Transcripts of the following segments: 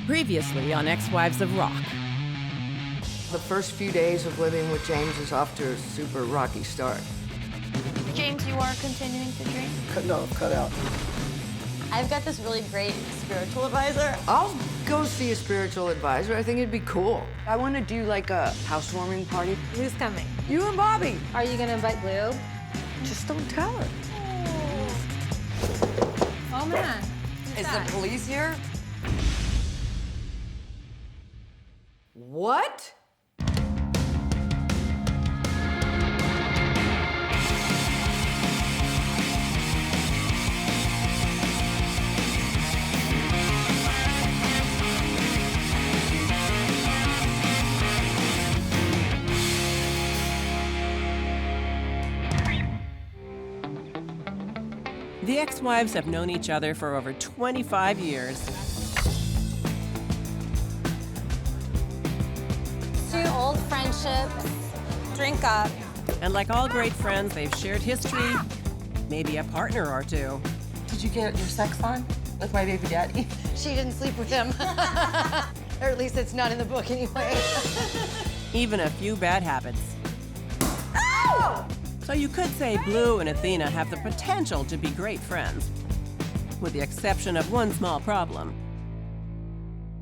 Previously on Ex-Wives of Rock. The first few days of living with James is off to a super rocky start. James, you are continuing to drink? Cut out. I've got this really great spiritual advisor. I'll go see a spiritual advisor. I think it'd be cool. I want to do like a housewarming party. Who's coming? You and Bobby. Are you gonna invite Blue? Just don't tell her. Oh man. Is the police here? What? The ex-wives have known each other for over 25 years. Two old friendships. Drink up. And like all great friends, they've shared history, maybe a partner or two. Did you get your sex on with my baby daddy? She didn't sleep with him. Or at least it's not in the book anyway. Even a few bad habits. So you could say Blue and Athena have the potential to be great friends, with the exception of one small problem.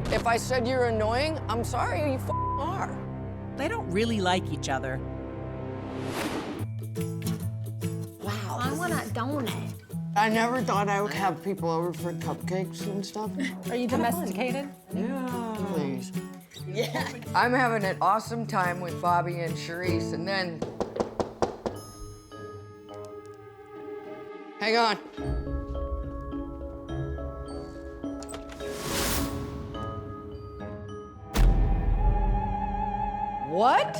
If I said you're annoying, I'm sorry, you are. They don't really like each other. Wow. I want a donut. I never thought I would have people over for cupcakes and stuff. Are you domesticated? Yeah. Please. Yeah. I'm having an awesome time with Bobby and Sharise, and then... Hang on. What?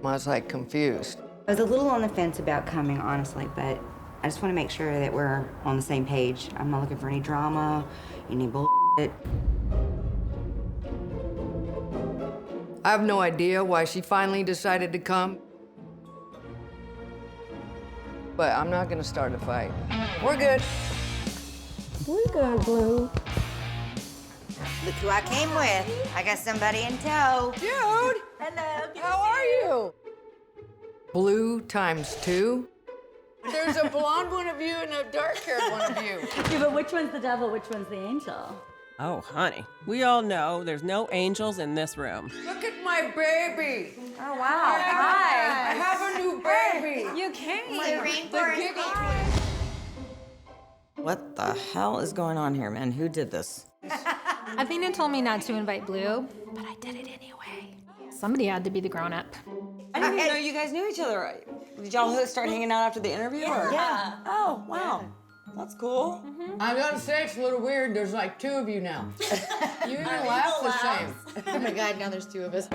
I was like confused. I was a little on the fence about coming, honestly, but I just want to make sure that we're on the same page. I'm not looking for any drama, any bullshit. I have no idea why she finally decided to come. But I'm not gonna start a fight. We're good. We're good, Blue. Look who I came with. I got somebody in tow. Dude! Hello. How are you? Blue times 2? There's a blonde one of you and a dark-haired one of you. Yeah, but which one's the devil, which one's the angel? Oh, honey, we all know there's no angels in this room. Look at my baby. Oh, wow. I have a new baby. You came. The rainforest. What the hell is going on here, man? Who did this? Athena told me not to invite Blue, but I did it anyway. Somebody had to be the grown-up. I didn't even know you guys knew each other. Did y'all start hanging out after the interview? Or? Yeah. Oh, wow. That's cool. I gotta say, it's a little weird. There's like 2 of you now. You even laugh the same. Oh my God, now there's 2 of us.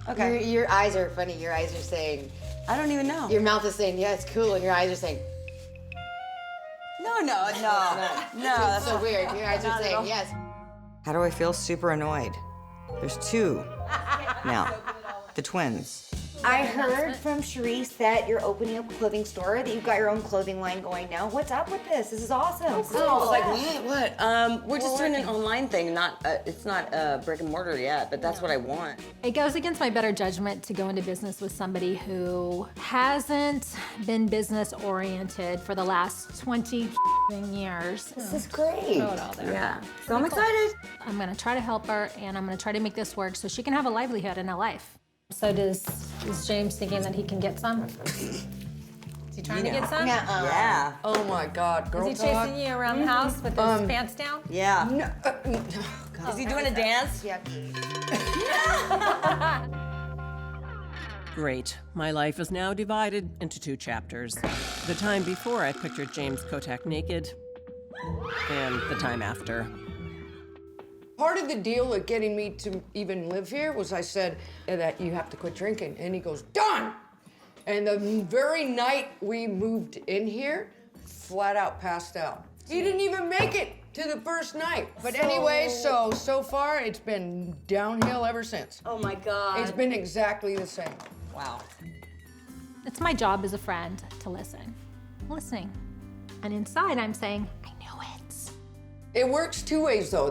Okay. Your eyes are funny. Your eyes are saying, I don't even know. your mouth is saying, yeah, it's cool, and your eyes are saying, No. that's so weird. Your eyes are saying, yes. How do I feel? Super annoyed. There's 2 now. The twins. I heard from Sharise that you're opening a clothing store, that you've got your own clothing line going now. What's up with this? This is awesome. Oh, I was like, what? We're just doing an online thing. It's not brick and mortar yet, but that's what I want. It goes against my better judgment to go into business with somebody who hasn't been business-oriented for the last 20 years. This is great. Throw it all there. Yeah. So I'm excited. I'm gonna try to help her, and I'm gonna try to make this work so she can have a livelihood in her life. So is James thinking that he can get some? Is he trying to get some? Yeah. Oh my God, girl Is he chasing you around the house with his pants down? Yeah. No, Is he doing a dance? Yeah. Great. My life is now divided into 2 chapters. The time before I pictured James Kotak naked, and the time after. Part of the deal of getting me to even live here was I said that you have to quit drinking. And he goes, done! And the very night we moved in here, flat out passed out. He didn't even make it to the first night. But anyway, so far it's been downhill ever since. Oh my God. It's been exactly the same. Wow. It's my job as a friend to listen. Listening. And inside I'm saying, I knew It works two ways though.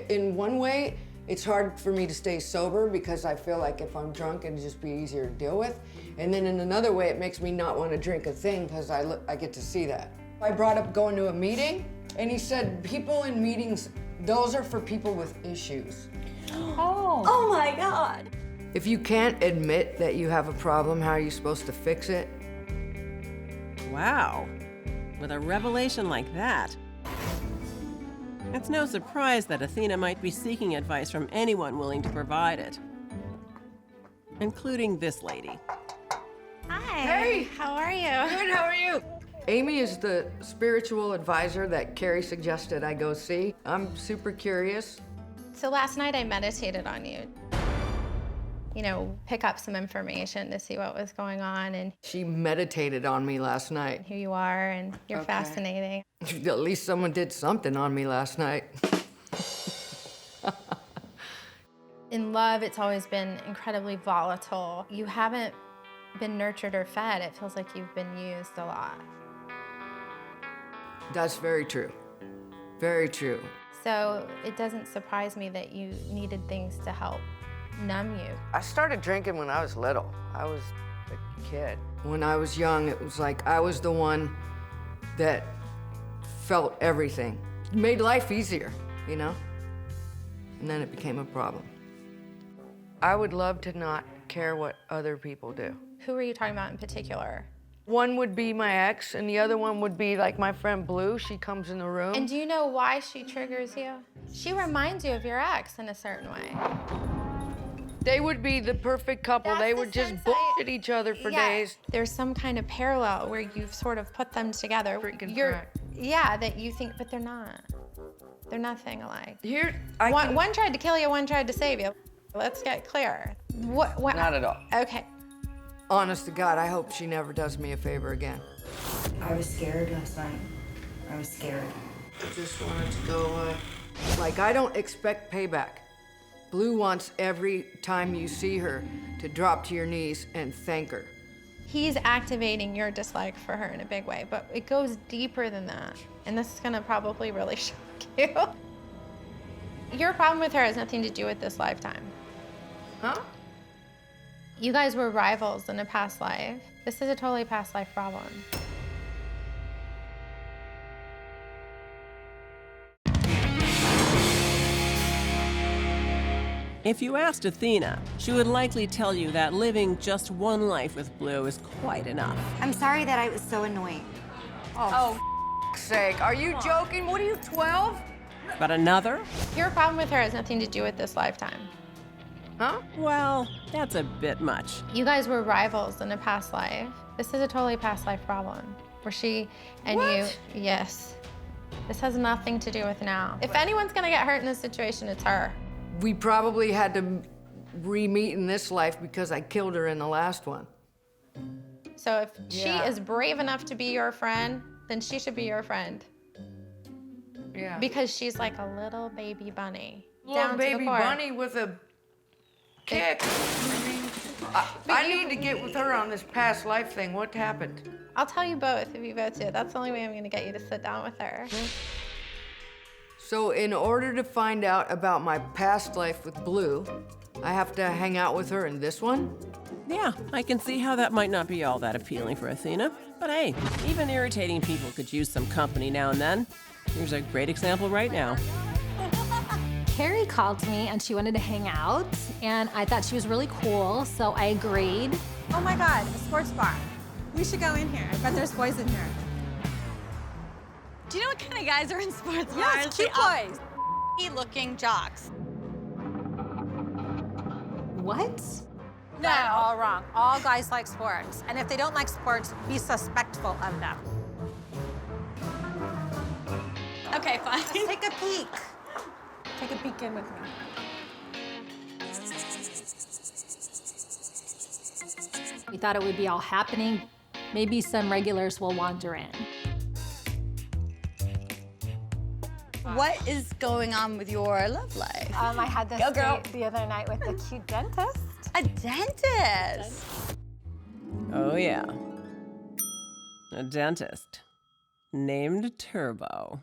In one way, it's hard for me to stay sober because I feel like if I'm drunk, it'd just be easier to deal with. And then in another way, it makes me not want to drink a thing because I get to see that. I brought up going to a meeting, and he said, people in meetings, those are for people with issues. Oh my God. If you can't admit that you have a problem, how are you supposed to fix it? Wow. With a revelation like that, it's no surprise that Athena might be seeking advice from anyone willing to provide it, including this lady. Hi. Hey. How are you? Good, how are you? Amy is the spiritual advisor that Carrie suggested I go see. I'm super curious. So last night I meditated on you. You know, pick up some information to see what was going on and She meditated on me last night. who you are, and you're Okay. fascinating. At least someone did something on me last night. In love, it's always been incredibly volatile. You haven't been nurtured or fed. It feels like you've been used a lot. That's very true. Very true. So it doesn't surprise me that you needed things to help numb you. I started drinking when I was little. I was a kid. When I was young, it was like I was the one that felt everything. It made life easier, you know? And then it became a problem. I would love to not care what other people do. Who are you talking about in particular? One would be my ex, and the other one would be like my friend Blue. She comes in the room. And do you know why she triggers you? She reminds you of your ex in a certain way. They would be the perfect couple. That's They the would just sense bullshit each other for days. There's some kind of parallel where you've sort of put them together. Freaking You're, correct. yeah, that you think, but they're not. They're nothing alike. Here, One tried to kill you, one tried to save you. Let's get clear. What? Not at all. Okay. Honest to God, I hope she never does me a favor again. I was scared last night. I was scared. I just wanted to go, Like, I don't expect payback. Blue wants every time you see her to drop to your knees and thank her. He's activating your dislike for her in a big way, but it goes deeper than that. And this is gonna probably really shock you. Your problem with her has nothing to do with this lifetime. Huh? You guys were rivals in a past life. This is a totally past life problem. If you asked Athena, she would likely tell you that living just one life with Blue is quite enough. I'm sorry that I was so annoying. Oh, sake. Are you joking? What are you, 12? But another? Your problem with her has nothing to do with this lifetime. Huh? Well, that's a bit much. You guys were rivals in a past life. This is a totally past life problem. Where she and you, yes. This has nothing to do with now. If anyone's gonna get hurt in this situation, it's her. We probably had to re-meet in this life because I killed her in the last one. So if she is brave enough to be your friend, then she should be your friend. Yeah. Because she's like a little baby bunny. Little down to the baby core. bunny with a kick. I need to get with her on this past life thing. What happened? I'll tell you both if you both do it. That's the only way I'm gonna get you to sit down with her. So in order to find out about my past life with Blue, I have to hang out with her in this one? Yeah, I can see how that might not be all that appealing for Athena. But hey, even irritating people could use some company now and then. Here's a great example right now. Carrie called me and she wanted to hang out, and I thought she was really cool, so I agreed. Oh my God, a sports bar. We should go in here. I bet there's boys in here. Do you know what kind of guys are in sports bars? Yes, cute boys. Looking jocks. What? No, all wrong. All guys like sports. And if they don't like sports, be suspectful of them. Okay, fine. Let's take a peek. Take a peek in with me. We thought it would be all happening. Maybe some regulars will wander in. What is going on with your love life? I had this Go, girl. date the other night with a cute dentist. A dentist. Oh, yeah. A dentist named Turbo.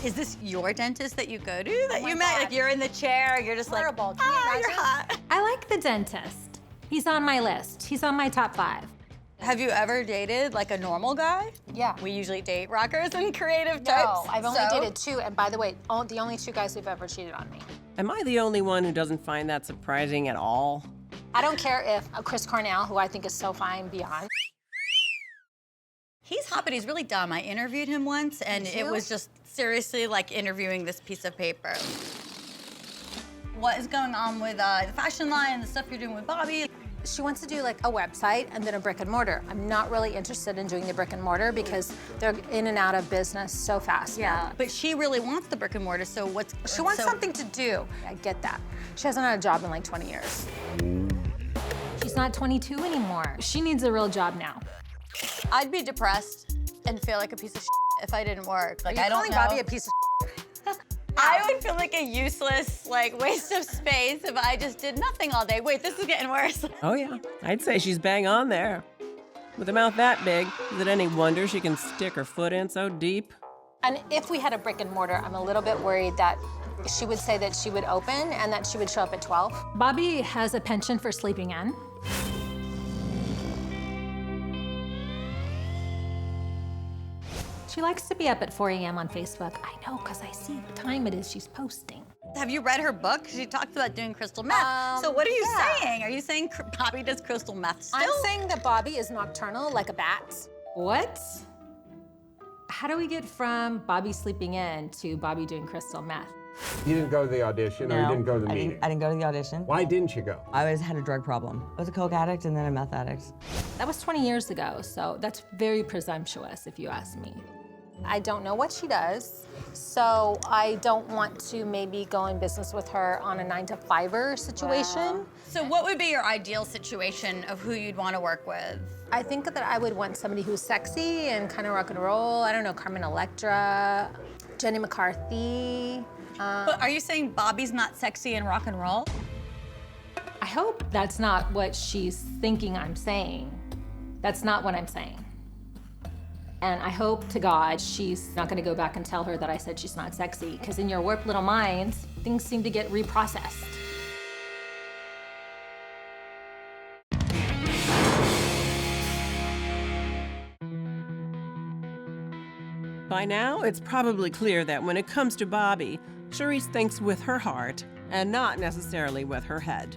Is this your dentist that you go to that you met? Like you're in the chair, you're just Horrible. like, Can you you're imagine? hot. I like the dentist. He's on my list. He's on my top 5. Have you ever dated like a normal guy? Yeah. We usually date rockers and creative No, types. I've only so? dated 2, and by the way, the only 2 guys who've ever cheated on me. Am I the only one who doesn't find that surprising at all? I don't care if Chris Cornell, who I think is so fine beyond. He's hot, but he's really dumb. I interviewed him once, and it was just seriously like interviewing this piece of paper. What is going on with the fashion line and the stuff you're doing with Bobby? She wants to do like a website and then a brick and mortar. I'm not really interested in doing the brick and mortar because they're in and out of business so fast. Yeah, but she really wants the brick and mortar, so what's... She wants something to do. I get that. She hasn't had a job in like 20 years. She's not 22 anymore. She needs a real job now. I'd be depressed and feel like a piece of shit if I didn't work. Like, I don't calling know. Bobby a piece of I would feel like a useless, like, waste of space if I just did nothing all day. Wait, this is getting worse. Oh yeah, I'd say she's bang on there. With a mouth that big, is it any wonder she can stick her foot in so deep? And if we had a brick and mortar, I'm a little bit worried that she would say that she would open and that she would show up at 12. Bobby has a penchant for sleeping in. She likes to be up at 4 a.m. on Facebook. I know, because I see what time it is she's posting. Have you read her book? She talks about doing crystal meth. So what are you saying? Are you saying Bobby does crystal meth still? I'm saying that Bobby is nocturnal like a bat. What? How do we get from Bobby sleeping in to Bobby doing crystal meth? You didn't go to the audition, or you didn't go to the meeting? I didn't go to the audition. Why didn't you go? I always had a drug problem. I was a coke addict and then a meth addict. That was 20 years ago, so that's very presumptuous if you ask me. I don't know what she does, so I don't want to maybe go in business with her on a 9-to-5er situation. Wow. So what would be your ideal situation of who you'd want to work with? I think that I would want somebody who's sexy and kind of rock and roll. I don't know, Carmen Electra, Jenny McCarthy. But are you saying Bobby's not sexy and rock and roll? I hope that's not what she's thinking I'm saying. That's not what I'm saying. And I hope to God she's not gonna go back and tell her that I said she's not sexy, because in your warped little minds, things seem to get reprocessed. By now, it's probably clear that when it comes to Bobby, Sharise thinks with her heart and not necessarily with her head.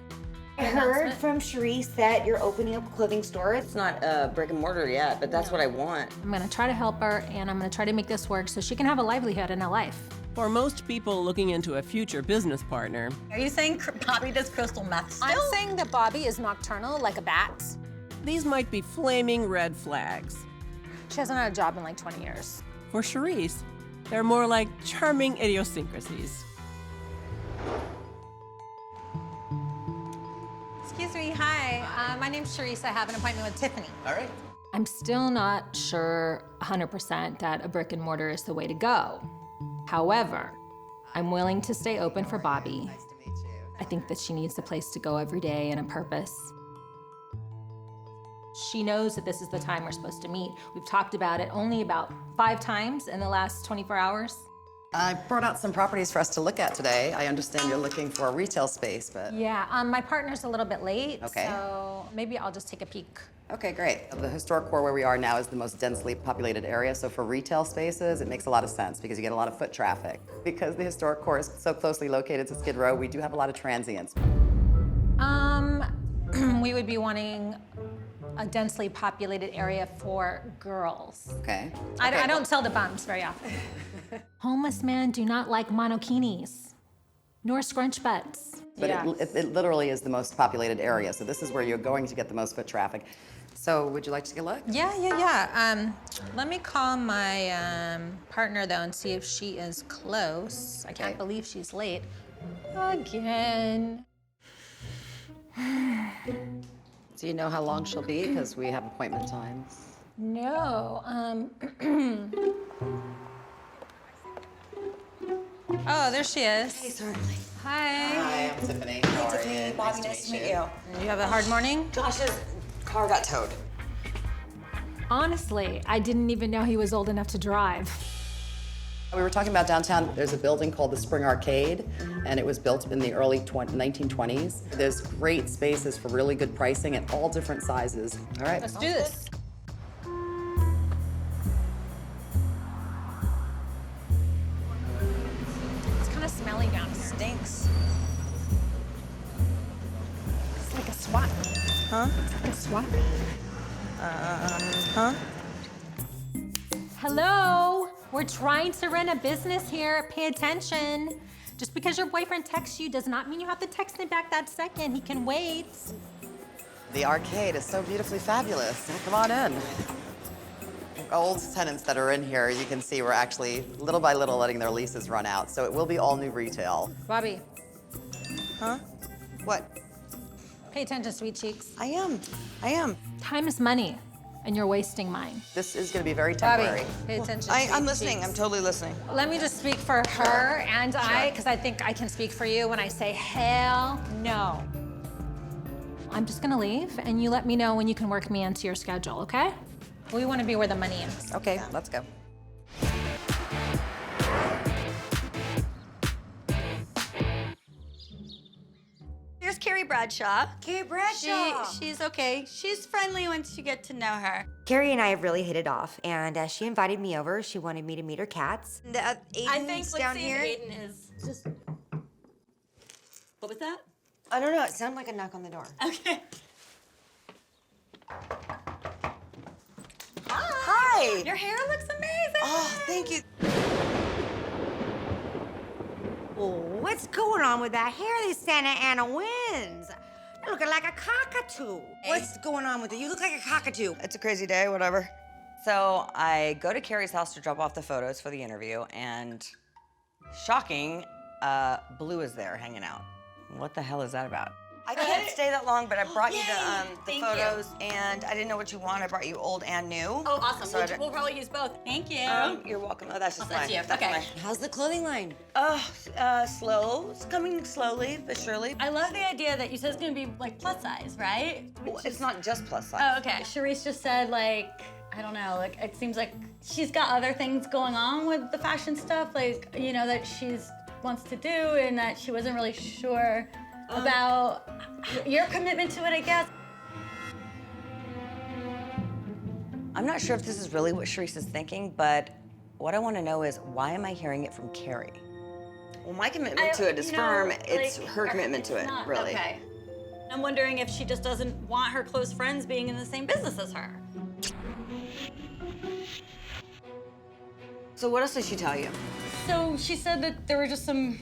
I heard from Sharise that you're opening up a clothing store. It's not a brick and mortar yet, but that's what I want. I'm gonna try to help her, and I'm gonna try to make this work so she can have a livelihood in her life. For most people looking into a future business partner, Are you saying Bobby does crystal meth still? I'm saying that Bobby is nocturnal like a bat. these might be flaming red flags. She hasn't had a job in like 20 years. For Sharise, they're more like charming idiosyncrasies. Excuse me, hi. My name's Sharise. I have an appointment with Tiffany. All right. I'm still not sure 100% that a brick and mortar is the way to go. However, I'm willing to stay open for Bobby. Nice to meet you. I think that she needs a place to go every day and a purpose. She knows that this is the time we're supposed to meet. We've talked about it only about 5 times in the last 24 hours. I brought out some properties for us to look at today. I understand you're looking for a retail space, but... Yeah, my partner's a little bit late, Okay. so maybe I'll just take a peek. Okay, great. The historic core where we are now is the most densely populated area, so for retail spaces, it makes a lot of sense because you get a lot of foot traffic. Because the historic core is so closely located to Skid Row, we do have a lot of transients. We would be wanting a densely populated area for girls. Okay. I don't sell to bums very often. Homeless men do not like monokinis, nor scrunch butts. But it literally is the most populated area, so this is where you're going to get the most foot traffic. So would you like to take a look? Yeah. Let me call my partner, though, and see if she is close. I can't believe she's late. Again. Do you know how long she'll be? Because we have appointment times. No, Oh, there she is. Hey, certainly. Hi. Hi, I'm Tiffany. How are you? Bobby, nice to meet you. You have a hard morning? Josh's car got towed. honestly, I didn't even know he was old enough to drive. We were talking about downtown. There's a building called the Spring Arcade, and it was built in the early 1920s. There's great spaces for really good pricing at all different sizes. All right. Let's do this. It's kind of smelly down. It stinks. It's like a swat meet. Huh? It's like a swat meet. Huh? Hello? We're trying to run a business here. Pay attention. Just because your boyfriend texts you does not mean you have to text him back that second. He can wait. The arcade is so beautifully fabulous. Come on in. Old tenants that are in here, you can see we're actually little by little letting their leases run out. So it will be all new retail. Bobby, Huh? What? pay attention, sweet cheeks. I am. Time is money, and you're wasting mine. This is going to be very temporary. Bobby, pay attention. I'm sweet listening. cheeks. I'm totally listening. Let me just speak for her and I, because I think I can speak for you when I say hell no. I'm just gonna leave, and you let me know when you can work me into your schedule, okay? We want to be where the money is. Okay, let's go. Here's Carrie Bradshaw. Carrie Bradshaw. She's okay. She's friendly once you get to know her. Carrie and I have really hit it off, and she invited me over. She wanted me to meet her cats. Aiden's down here. Aiden is just. What was that? I don't know. It sounded like a knock on the door. Okay. Hi. Your hair looks amazing. Oh, thank you. What's going on with that hair these Santa Ana winds? You're looking like a cockatoo. What's going on with it? You look like a cockatoo. It's a crazy day, whatever. So I go to Carrie's house to drop off the photos for the interview, and shocking, Blue is there hanging out. What the hell is that about? I can't stay that long, but I brought you the Thank photos, and I didn't know what you want. I brought you old and new. Oh, awesome. So We'll probably use both. Thank you. you're welcome. Oh, that's just that's mine. you. That's Okay. mine. How's the clothing line? Slow. It's coming slowly but surely. I love the idea that you said it's gonna be like plus size, right? Well, it's not just plus size. Oh, okay. Sharise just said like, I don't know, like it seems like she's got other things going on with the fashion stuff, like, you know, that she's wants to do and that she wasn't really sure about your commitment to it, I guess. I'm not sure if this is really what Sharise is thinking, but what I want to know is why am I hearing it from Carrie? Well, my commitment to it is firm. It's her commitment to it, not. really. Okay. I'm wondering if she just doesn't want her close friends being in the same business as her. So what else did she tell you? So she said that there were just some,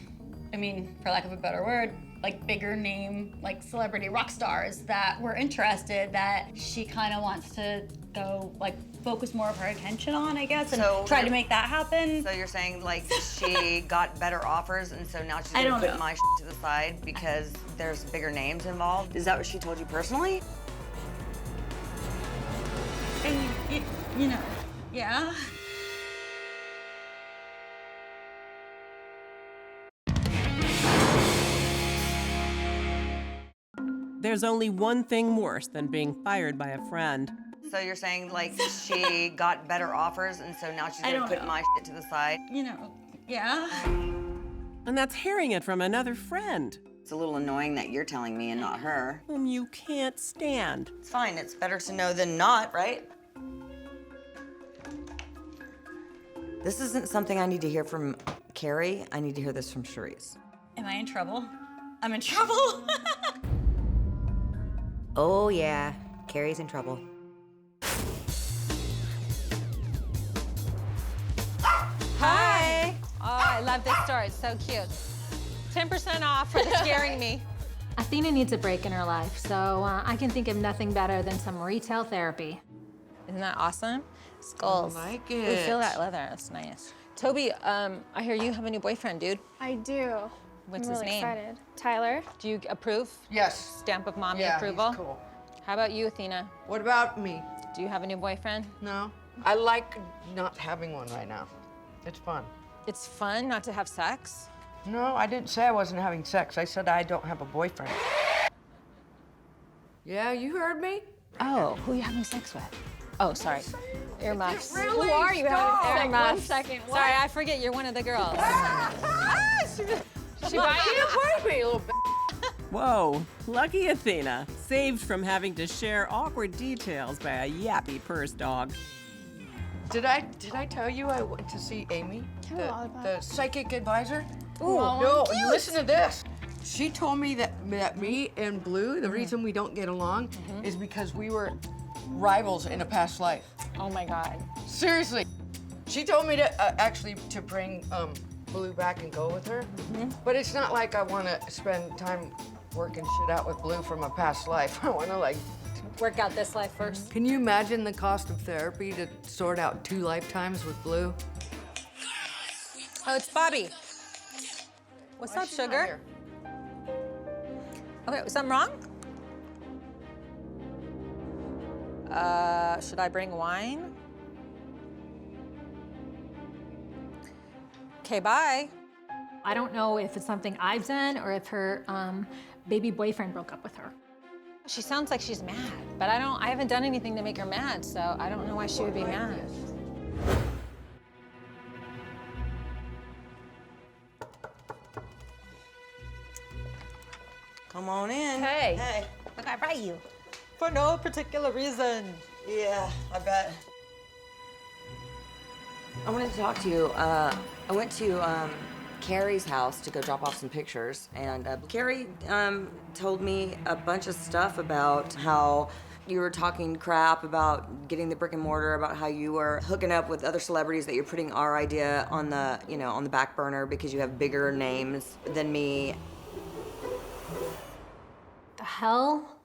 I mean, for lack of a better word, like bigger name, like celebrity rock stars that were interested that she kind of wants to go, like, focus more of her attention on, I guess, and try to make that happen. So you're saying, like, she got better offers, and so now she's I gonna don't put know. my to the side because there's bigger names involved? Is that what she told you personally? And you know, yeah. There's only one thing worse than being fired by a friend. So you're saying, like, she got better offers, and so now she's gonna put my to the side? You know, yeah. And that's hearing it from another friend. It's a little annoying that you're telling me and not her. Whom you can't stand. It's fine, it's better to know than not, right? This isn't something I need to hear from Carrie. I need to hear this from Sharise. Am I in trouble? I'm in trouble. Oh, yeah. Carrie's in trouble. Hi. Oh, I love this store. It's so cute. 10% off for the scaring me. Athena needs a break in her life, so I can think of nothing better than some retail therapy. Isn't that awesome? Skulls. I like We it. feel that leather. That's nice. Toby, I hear you have a new boyfriend, dude. I do. What's I'm his really name? excited. Tyler. Do you approve? Yes. Stamp of mommy Yeah, approval? he's cool. How about you, Athena? What about me? Do you have a new boyfriend? No. I like not having one right now. It's fun. It's fun not to have sex? No, I didn't say I wasn't having sex. I said I don't have a boyfriend. Yeah, you heard me. Oh, who are you having sex with? Oh, sorry. Earmuffs. Really? Who are you? Stop. Earmuffs. 1 second. Sorry, I forget you're one of the girls. She can't bite me, little b****. Whoa, lucky Athena, saved from having to share awkward details by a yappy purse dog. Did I tell you I went to see Amy, the psychic advisor? Ooh, no, listen to this. She told me that me and Blue, the reason we don't get along is because we were rivals in a past life. Oh my God. Seriously. She told me to actually to bring Blue back and go with her. But it's not like I want to spend time working shit out with Blue from a past life. I want to like Work out this life first. Can you imagine the cost of therapy to sort out 2 lifetimes with Blue? Oh, it's Bobby. What's up, sugar? Okay, was something wrong? Should I bring wine? Okay, bye. I don't know if it's something I've done or if her baby boyfriend broke up with her. She sounds like she's mad, but I haven't done anything to make her mad, so I don't know why she would be mad. Come on in. Hey. Hey. Look, I brought you. For no particular reason. Yeah, I bet. I wanted to talk to you. I went to Carrie's house to go drop off some pictures, and Carrie told me a bunch of stuff about how you were talking crap about getting the brick and mortar, about how you were hooking up with other celebrities, that you're putting our idea on the, on the back burner because you have bigger names than me. The hell?